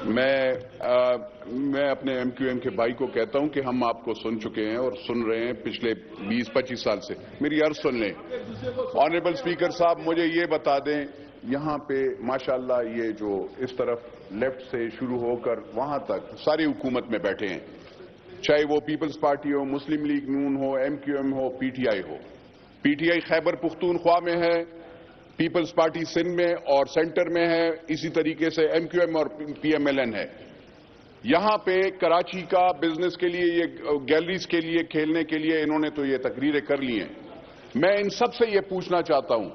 میں اپنے M Q M کے بھائی کو کہتا ہوں کہ ہم آپ کو سن چکے ہیں اور سن رہے ہیں پچھلے 20-25 سال سے. میری عرض سن لیں. آنریبل اسپیکر صاحب مجھے یہ بتا دیں, یہاں پہ ماشاءاللہ یہ جو اس طرف لیفٹ سے شروع ہو کر وہاں تک ساری حکومت میں بیٹھے ہیں, چاہے وہ پیپلز پارٹی ہو, مسلم لیگ نون ہو, ایم کیو ایم ہو, پی ٹی آئی ہو. P T I Khyber Pakhtunkhwa میں ہے, پیپلز پارٹی سندھ میں اور سینٹر میں ہے, اسی طریقے سے ایم کیو ایم اور پی ایم ایل این ہے. یہاں پہ کراچی کا بزنس کے لیے, یہ گیلریز کے لیے, کھیلنے کے لیے انہوں نے تو یہ تقریریں کر لی ہیں. میں ان سب سے یہ پوچھنا چاہتا ہوں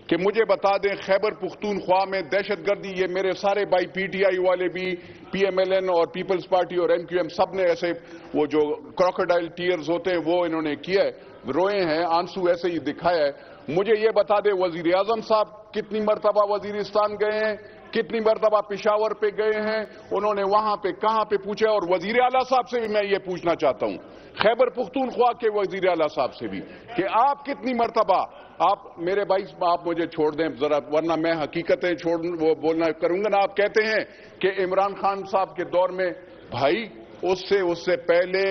کہ مجھے بتا دیں خیبر پختونخوا میں دہشت گردی, یہ میرے سارے بھائی پی ٹی آئی والے بھی, پی ایم ایل این اور پیپلز پارٹی اور ایم کیو ایم سب نے ایسے وہ جو کراکوڈائل ٹیئرز ہوتے ہیں وہ انہوں نے کیا ہے, روئے ہیں, آنسو ایسے ہی دکھایا ہے. مجھے یہ بتا دیں وزیر اعظم صاحب کتنی مرتبہ وزیرستان گئے ہیں, کتنی مرتبہ پشاور پہ گئے ہیں, انہوں نے وہاں پہ کہاں پہ پوچھا. اور وزیر اعلیٰ صاحب سے بھی میں یہ پوچھنا چاہتا ہوں, خیبر پختونخوا کے وزیر اعلیٰ صاحب سے بھی, کہ آپ کتنی مرتبہ, آپ میرے بھائی آپ مجھے چھوڑ دیں ذرا ورنہ میں حقیقتیں وہ بولنا کروں گا نا. آپ کہتے ہیں کہ عمران خان صاحب کے دور میں, بھائی اس سے پہلے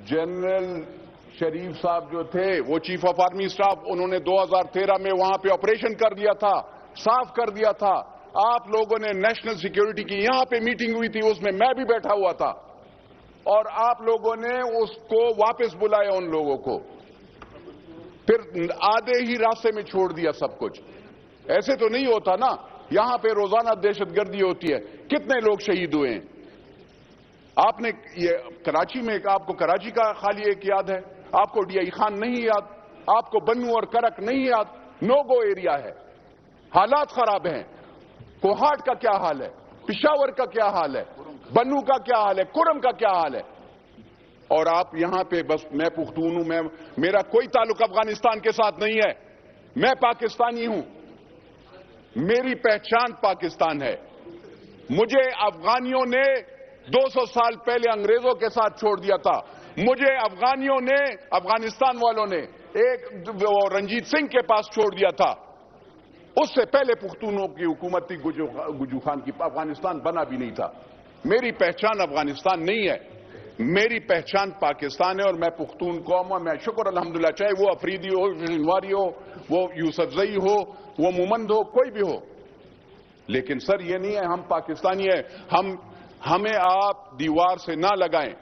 جنرل شریف صاحب جو تھے وہ چیف آف آرمی اسٹاف, انہوں نے 2013 میں وہاں پہ آپریشن کر دیا تھا, صاف کر دیا تھا. آپ لوگوں نے نیشنل سیکیورٹی کی یہاں پہ میٹنگ ہوئی تھی, اس میں میں بھی بیٹھا ہوا تھا, اور آپ لوگوں نے اس کو واپس بلایا ان لوگوں کو, پھر آدھے ہی راستے میں چھوڑ دیا سب کچھ. ایسے تو نہیں ہوتا نا. یہاں پہ روزانہ دہشت گردی ہوتی ہے, کتنے لوگ شہید ہوئے ہیں. آپ نے یہ کراچی میں, آپ کو کراچی کا خالی ایک یاد ہے, آپ کو ڈی آئی خان نہیں یاد, آپ کو بنو اور کرک نہیں یاد. نو گو ایریا ہے, حالات خراب ہیں. کوہاٹ کا کیا حال ہے, پشاور کا کیا حال ہے, بنو کا کیا حال ہے, کرم کا کیا حال ہے. اور آپ یہاں پہ بس میں پختون ہوں, میرا کوئی تعلق افغانستان کے ساتھ نہیں ہے, میں پاکستانی ہوں, میری پہچان پاکستان ہے. مجھے افغانیوں نے 200 سال پہلے انگریزوں کے ساتھ چھوڑ دیا تھا. مجھے افغانیوں نے, افغانستان والوں نے ایک رنجیت سنگھ کے پاس چھوڑ دیا تھا. اس سے پہلے پختونوں کی حکومت تھی گجو خان کی, افغانستان بنا بھی نہیں تھا. میری پہچان افغانستان نہیں ہے, میری پہچان پاکستان ہے, اور میں پختون قوم ہوں. میں شکر الحمدللہ, چاہے وہ افریدی ہو, شنواری ہو, وہ یوسف زئی ہو, وہ مومند ہو, کوئی بھی ہو. لیکن سر یہ نہیں ہے ہم پاکستانی ہیں, ہمیں آپ دیوار سے نہ لگائیں.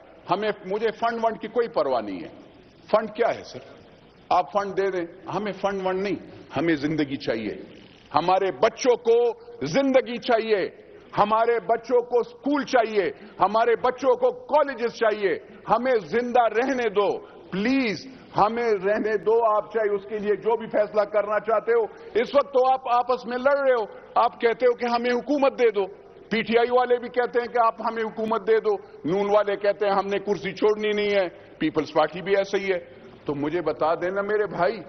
مجھے فنڈ کی کوئی پرواہ نہیں ہے. فنڈ کیا ہے سر, آپ فنڈ دے دیں, ہمیں فنڈ نہیں, ہمیں زندگی چاہیے. ہمارے بچوں کو زندگی چاہیے, ہمارے بچوں کو اسکول چاہیے, ہمارے بچوں کو کالجز چاہیے. ہمیں زندہ رہنے دو پلیز, ہمیں رہنے دو. آپ چاہے اس کے لیے جو بھی فیصلہ کرنا چاہتے ہو. اس وقت تو آپ آپس میں لڑ رہے ہو, آپ کہتے ہو کہ ہمیں حکومت دے دو, پی ٹی آئی والے بھی کہتے ہیں کہ آپ ہمیں حکومت دے دو, نون والے کہتے ہیں ہم نے کرسی چھوڑنی نہیں ہے, پیپلز پارٹی بھی ایسے ہی ہے. تو مجھے بتا دینا میرے بھائی,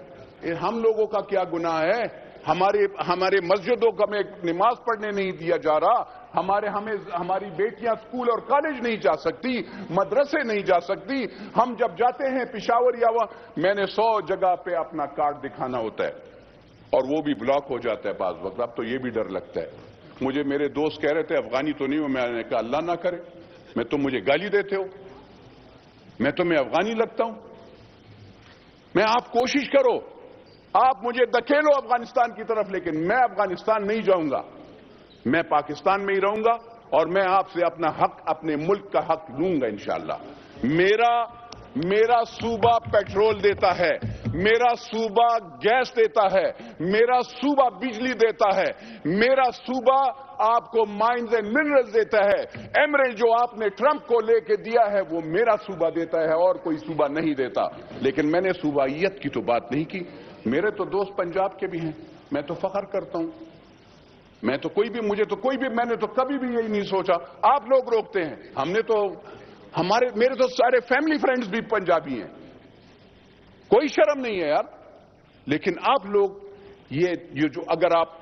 ہم لوگوں کا کیا گناہ ہے؟ ہمارے مسجدوں کا میں نماز پڑھنے نہیں دیا جا رہا, ہماری بیٹیاں اسکول اور کالج نہیں جا سکتی, مدرسے نہیں جا سکتی. ہم جب جاتے ہیں پشاور یا میں نے 100 جگہ پہ اپنا کارڈ دکھانا ہوتا ہے, اور وہ بھی بلاک ہو جاتا ہے بعض وقت. اب تو یہ بھی ڈر لگتا ہے. مجھے میرے دوست کہہ رہے تھے افغانی تو نہیں ہو, میں نے کہا اللہ نہ کرے, میں تم مجھے گالی دیتے ہو, میں تمہیں افغانی لگتا ہوں. میں آپ کوشش کرو, آپ مجھے دھکیلو افغانستان کی طرف, لیکن میں افغانستان نہیں جاؤں گا, میں پاکستان میں ہی رہوں گا, اور میں آپ سے اپنا حق, اپنے ملک کا حق لوں گا انشاءاللہ. میرا صوبہ پیٹرول دیتا ہے, میرا صوبہ گیس دیتا ہے, میرا صوبہ بجلی دیتا ہے, میرا صوبہ آپ کو مائنز اینڈ منرلز دیتا ہے. ایمرلڈ جو آپ نے ٹرمپ کو لے کے دیا ہے وہ میرا صوبہ دیتا ہے, اور کوئی صوبہ نہیں دیتا. لیکن میں نے صوبائیت کی تو بات نہیں کی. میرے تو دوست پنجاب کے بھی ہیں, میں تو فخر کرتا ہوں. میں نے تو کبھی بھی یہی نہیں سوچا. آپ لوگ روکتے ہیں, میرے تو سارے فیملی فرینڈز بھی پنجابی ہیں, کوئی شرم نہیں ہے یار. لیکن آپ لوگ یہ جو, اگر آپ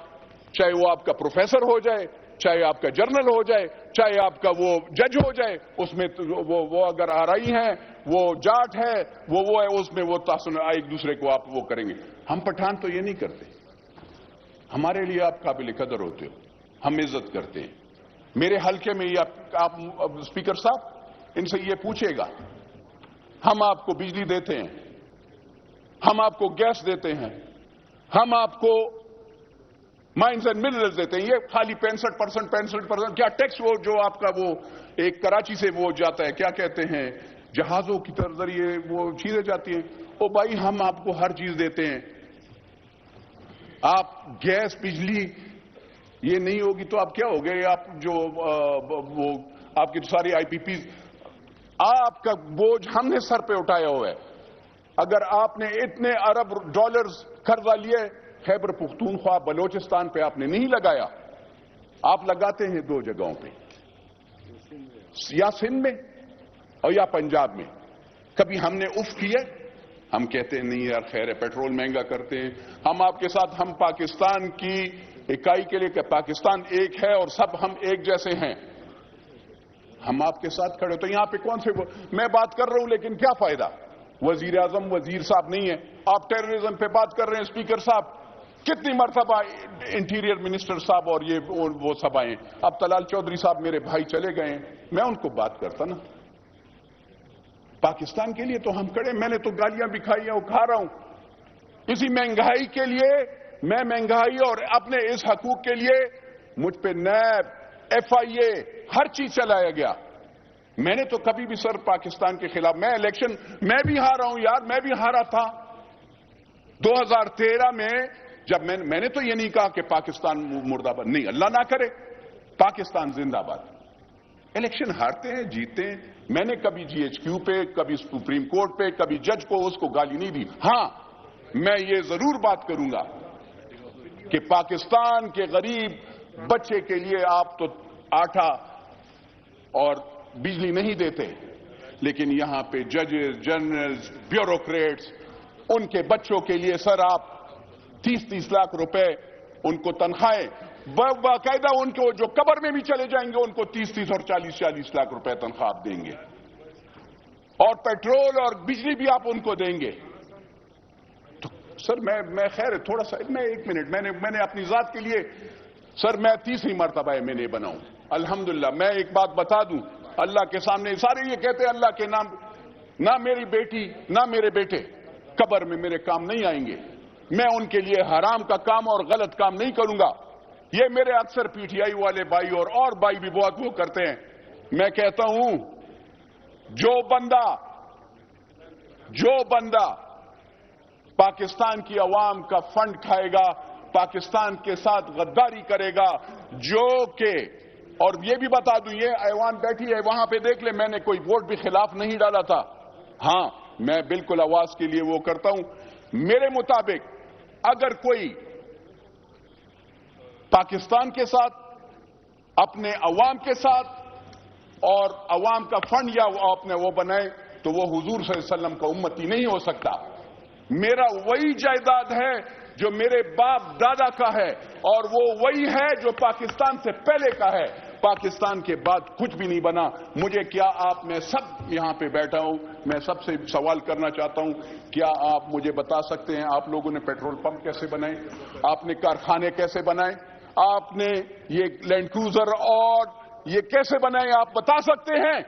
چاہے وہ آپ کا پروفیسر ہو جائے, چاہے آپ کا جرنل ہو جائے, چاہے آپ کا وہ جج ہو جائے, اس میں وہ اگر آرائی ہیں, وہ جاٹ ہے, وہ ہے, اس میں وہ ایک دوسرے کو آپ وہ کریں گے. ہم پٹھان تو یہ نہیں کرتے. ہمارے لیے آپ قابل قدر ہوتے ہو, ہم عزت کرتے ہیں. میرے حلقے میں یہ آپ اسپیکر صاحب ان سے یہ پوچھے گا، ہم آپ کو بجلی دیتے ہیں، ہم آپ کو گیس دیتے ہیں، ہم آپ کو مائنز اینڈ منرلز دیتے ہیں، یہ خالی 65% کیا ٹیکس وہ جو آپ کا وہ ایک کراچی سے وہ جاتا ہے، کیا کہتے ہیں، جہازوں کی ذریعے وہ چیزیں جاتی ہیں، او بھائی ہم آپ کو ہر چیز دیتے ہیں، آپ گیس بجلی یہ نہیں ہوگی تو آپ کیا ہو گئے؟ آپ جو وہ آپ کی ساری آئی پی پیز، آپ کا بوجھ ہم نے سر پہ اٹھایا ہوا ہے۔ اگر آپ نے اتنے ارب ڈالرز قرضہ لیے خیبر پختونخوا بلوچستان پہ آپ نے نہیں لگایا، آپ لگاتے ہیں دو جگہوں پہ، یا سندھ میں اور یا پنجاب میں۔ کبھی ہم نے اف کیا؟ ہم کہتے ہیں نہیں یار خیر ہے، پیٹرول مہنگا کرتے ہیں، ہم آپ کے ساتھ، ہم پاکستان کی اکائی کے لیے کہ پاکستان ایک ہے اور سب ہم ایک جیسے ہیں، ہم آپ کے ساتھ کھڑے۔ تو یہاں پہ کون سے میں بات کر رہا ہوں لیکن کیا فائدہ؟ وزیر اعظم وزیر صاحب نہیں ہے، آپ ٹیررزم پہ بات کر رہے ہیں اسپیکر صاحب، کتنی مرتبہ انٹیریئر منسٹر صاحب اور یہ وہ سب آئے ہیں، اب طلال چودھری صاحب میرے بھائی چلے گئے ہیں، میں ان کو بات کرتا نا، پاکستان کے لیے تو ہم کھڑے، میں نے تو گالیاں بھی کھائی ہیں اور کھا رہا ہوں، اسی مہنگائی کے لیے میں مہنگائی اور اپنے اس حقوق کے لیے مجھ پہ نیب FIA ہر چیز چلایا گیا۔ میں نے تو کبھی بھی سر پاکستان کے خلاف، میں الیکشن میں بھی ہارا ہوں یار، میں بھی ہارا تھا 2013 میں، جب میں نے تو یہ نہیں کہا کہ پاکستان مردہ باد، نہیں اللہ نہ کرے، پاکستان زندہ باد۔ الیکشن ہارتے ہیں جیتے ہیں، میں نے کبھی GHQ پہ، کبھی سپریم کورٹ پہ، کبھی جج کو اس کو گالی نہیں دی۔ ہاں میں یہ ضرور بات کروں گا کہ پاکستان کے غریب بچے کے لیے آپ تو آٹا اور بجلی نہیں دیتے، لیکن یہاں پہ ججز، جنرلز، بیوروکریٹس، ان کے بچوں کے لیے سر آپ 30 لاکھ روپے ان کو تنخواہیں، باقاعدہ ان کو جو قبر میں بھی چلے جائیں گے ان کو 30 اور 40 لاکھ روپے تنخواہ آپ دیں گے، اور پیٹرول اور بجلی بھی آپ ان کو دیں گے۔ تو سر میں خیر تھوڑا سا میں 1 منٹ میں نے اپنی ذات کے لیے سر میں 30 مرتبہ MNA بناؤں، الحمدللہ۔ میں ایک بات بتا دوں اللہ کے سامنے، سارے یہ کہتے ہیں اللہ کے نام، نہ میری بیٹی نہ میرے بیٹے قبر میں میرے کام نہیں آئیں گے، میں ان کے لیے حرام کا کام اور غلط کام نہیں کروں گا۔ یہ میرے اکثر PTI والے بھائی اور بھائی بھی بہت وہ کرتے ہیں، میں کہتا ہوں جو بندہ پاکستان کی عوام کا فنڈ کھائے گا، پاکستان کے ساتھ غداری کرے گا، جو کہ، اور یہ بھی بتا دوں، یہ ایوان بیٹھی ہے وہاں پہ دیکھ لیں، میں نے کوئی ووٹ بھی خلاف نہیں ڈالا تھا، ہاں میں بالکل آواز کے لیے وہ کرتا ہوں۔ میرے مطابق اگر کوئی پاکستان کے ساتھ، اپنے عوام کے ساتھ اور عوام کا فنڈ یا اپنے وہ بنائے تو وہ حضور صلی اللہ علیہ وسلم کا امتی نہیں ہو سکتا۔ میرا وہی جائیداد ہے جو میرے باپ دادا کا ہے، اور وہ وہی ہے جو پاکستان سے پہلے کا ہے، پاکستان کے بعد کچھ بھی نہیں بنا۔ مجھے کیا آپ، میں سب یہاں پہ بیٹھا ہوں، میں سب سے سوال کرنا چاہتا ہوں، کیا آپ مجھے بتا سکتے ہیں آپ لوگوں نے پیٹرول پمپ کیسے بنائے، آپ نے کارخانے کیسے بنائے، آپ نے یہ لینڈ کروزر اور یہ کیسے بنائے، آپ بتا سکتے ہیں؟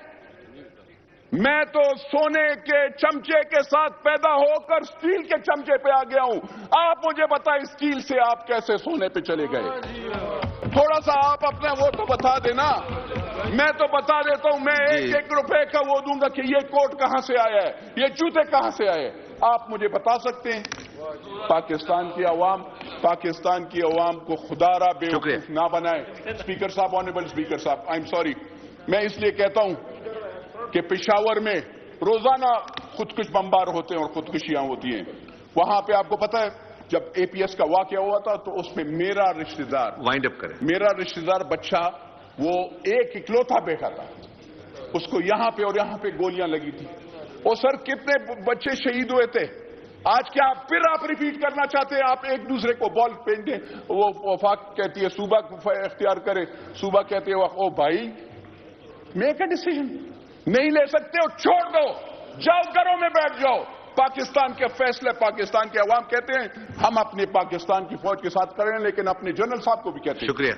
میں تو سونے کے چمچے کے ساتھ پیدا ہو کر سٹیل کے چمچے پہ آ گیا ہوں، آپ مجھے بتائیں سٹیل سے آپ کیسے سونے پہ چلے گئے؟ تھوڑا سا آپ اپنا وہ تو بتا دینا، میں تو بتا دیتا ہوں، میں 1 روپے کا وہ دوں گا کہ یہ کوٹ کہاں سے آیا ہے، یہ جوتے کہاں سے آئے، آپ مجھے بتا سکتے ہیں؟ پاکستان کی عوام کو خدا را بے وقوف نہ بنائے۔ اسپیکر صاحب، آنریبل اسپیکر صاحب، آئی ایم سوری، میں اس لیے کہتا ہوں کہ پشاور میں روزانہ خودکش بمبار ہوتے ہیں اور خودکشیاں ہوتی ہیں، وہاں پہ آپ کو پتا ہے جب APS کا واقعہ ہوا تھا تو اس میں میرا رشتہ دار بچہ وہ ایک اکلوتا بیٹا تھا، اس کو یہاں پہ اور یہاں پہ گولیاں لگی تھی، اور سر کتنے بچے شہید ہوئے تھے۔ آج کیا پھر آپ ریپیٹ کرنا چاہتے ہیں؟ آپ ایک دوسرے کو بال پھینٹیں، وہ وفاق کہتی ہے صوبہ اختیار کرے، صوبہ کہتے ہیں او بھائی میک اے ڈیسیژن، نہیں لے سکتے ہو چھوڑ دو، جاؤ گھروں میں بیٹھ جاؤ، پاکستان کے فیصلے پاکستان کے عوام کہتے ہیں، ہم اپنے پاکستان کی فوج کے ساتھ کریں، لیکن اپنے جنرل صاحب کو بھی کہتے ہیں۔ شکریہ۔